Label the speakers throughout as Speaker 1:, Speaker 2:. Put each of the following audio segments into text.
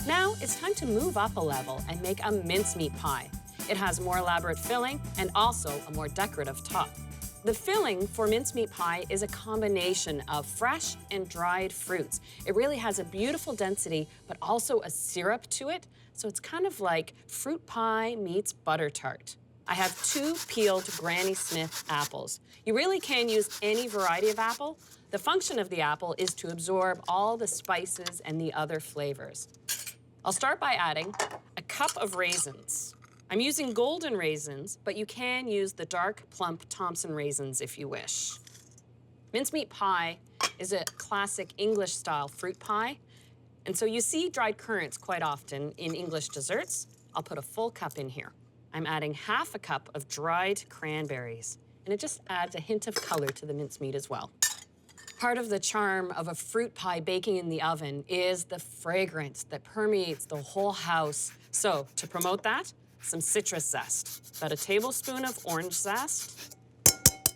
Speaker 1: Now it's time to move up a level and make a mincemeat pie. It has more elaborate filling and also a more decorative top. The filling for mincemeat pie is a combination of fresh and dried fruits. It really has a beautiful density, but also a syrup to it, so it's kind of like fruit pie meets butter tart. I have 2 peeled Granny Smith apples. You really can use any variety of apple. The function of the apple is to absorb all the spices and the other flavors. I'll start by adding a cup of raisins. I'm using golden raisins, but you can use the dark, plump Thompson raisins if you wish. Mincemeat pie is a classic English-style fruit pie, and so you see dried currants quite often in English desserts. I'll put a full cup in here. I'm adding half a cup of dried cranberries, and it just adds a hint of color to the mincemeat as well. Part of the charm of a fruit pie baking in the oven is the fragrance that permeates the whole house. So to promote that, some citrus zest, about a tablespoon of orange zest,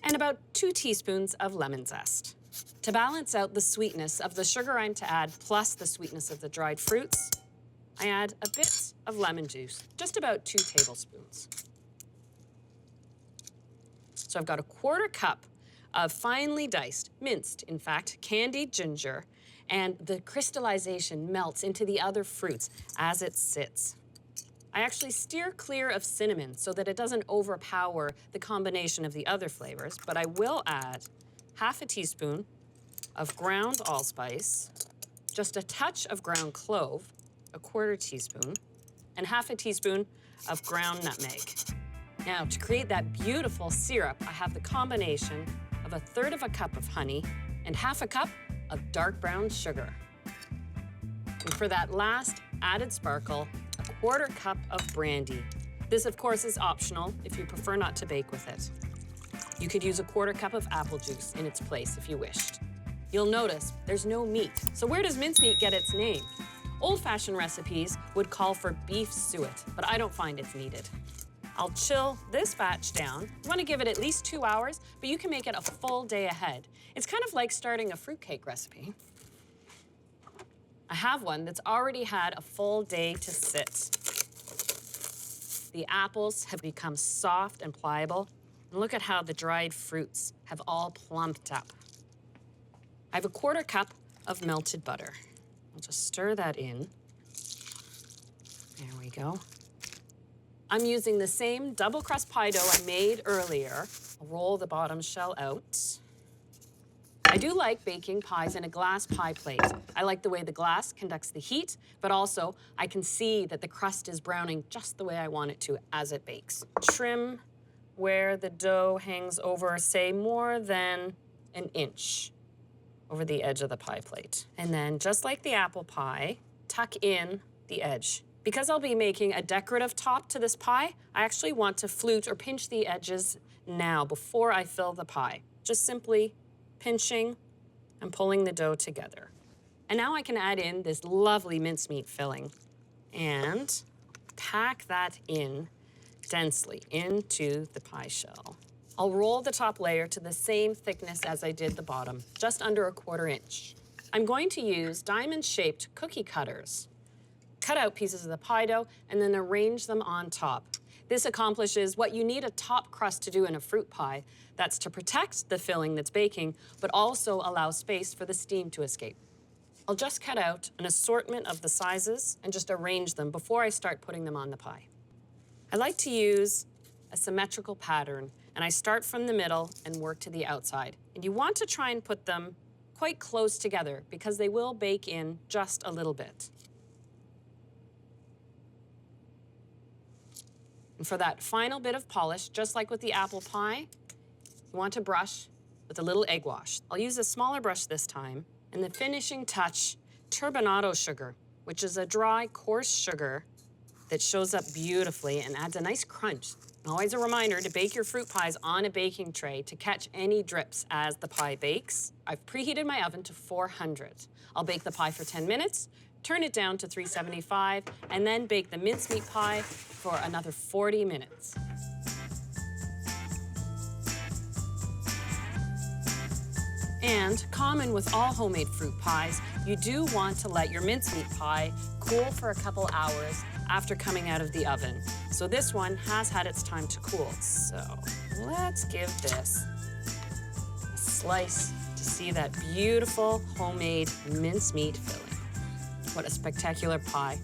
Speaker 1: and about 2 teaspoons of lemon zest. To balance out the sweetness of the sugar I'm to add plus the sweetness of the dried fruits, I add a bit of lemon juice, just about 2 tablespoons. So I've got a 1/4 cup of finely diced, minced, in fact, candied ginger, and the crystallization melts into the other fruits as it sits. I actually steer clear of cinnamon so that it doesn't overpower the combination of the other flavors, but I will add half a teaspoon of ground allspice, just a touch of ground clove, a 1/4 teaspoon, and half a teaspoon of ground nutmeg. Now, to create that beautiful syrup, I have the combination of 1/3 cup of honey and half a cup of dark brown sugar. And for that last added sparkle, a 1/4 cup of brandy. This, of course, is optional if you prefer not to bake with it. You could use a 1/4 cup of apple juice in its place if you wished. You'll notice there's no meat. So where does mincemeat get its name? Old-fashioned recipes would call for beef suet, but I don't find it's needed. I'll chill this batch down. You want to give it at least 2 hours, but you can make it a full day ahead. It's kind of like starting a fruitcake recipe. I have one that's already had a full day to sit. The apples have become soft and pliable. And look at how the dried fruits have all plumped up. I have a 1/4 cup of melted butter. I'll just stir that in. There we go. I'm using the same double crust pie dough I made earlier. I'll roll the bottom shell out. I do like baking pies in a glass pie plate. I like the way the glass conducts the heat, but also I can see that the crust is browning just the way I want it to as it bakes. Trim where the dough hangs over, say, more than an inch over the edge of the pie plate. And then, just like the apple pie, tuck in the edge. Because I'll be making a decorative top to this pie, I actually want to flute or pinch the edges now before I fill the pie. Just simply pinching and pulling the dough together. And now I can add in this lovely mincemeat filling and pack that in densely into the pie shell. I'll roll the top layer to the same thickness as I did the bottom, just under a 1/4 inch. I'm going to use diamond-shaped cookie cutters. Cut out pieces of the pie dough and then arrange them on top. This accomplishes what you need a top crust to do in a fruit pie. That's to protect the filling that's baking, but also allow space for the steam to escape. I'll just cut out an assortment of the sizes and just arrange them before I start putting them on the pie. I like to use a symmetrical pattern, and I start from the middle and work to the outside. And you want to try and put them quite close together because they will bake in just a little bit. And for that final bit of polish, just like with the apple pie, you want to brush with a little egg wash. I'll use a smaller brush this time. And the finishing touch, turbinado sugar, which is a dry, coarse sugar that shows up beautifully and adds a nice crunch. And always a reminder to bake your fruit pies on a baking tray to catch any drips as the pie bakes. I've preheated my oven to 400. I'll bake the pie for 10 minutes, turn it down to 375, and then bake the mincemeat pie for another 40 minutes. And common with all homemade fruit pies, you do want to let your mincemeat pie cool for a couple hours after coming out of the oven. So this one has had its time to cool. So let's give this a slice to see that beautiful homemade mincemeat filling. What a spectacular pie.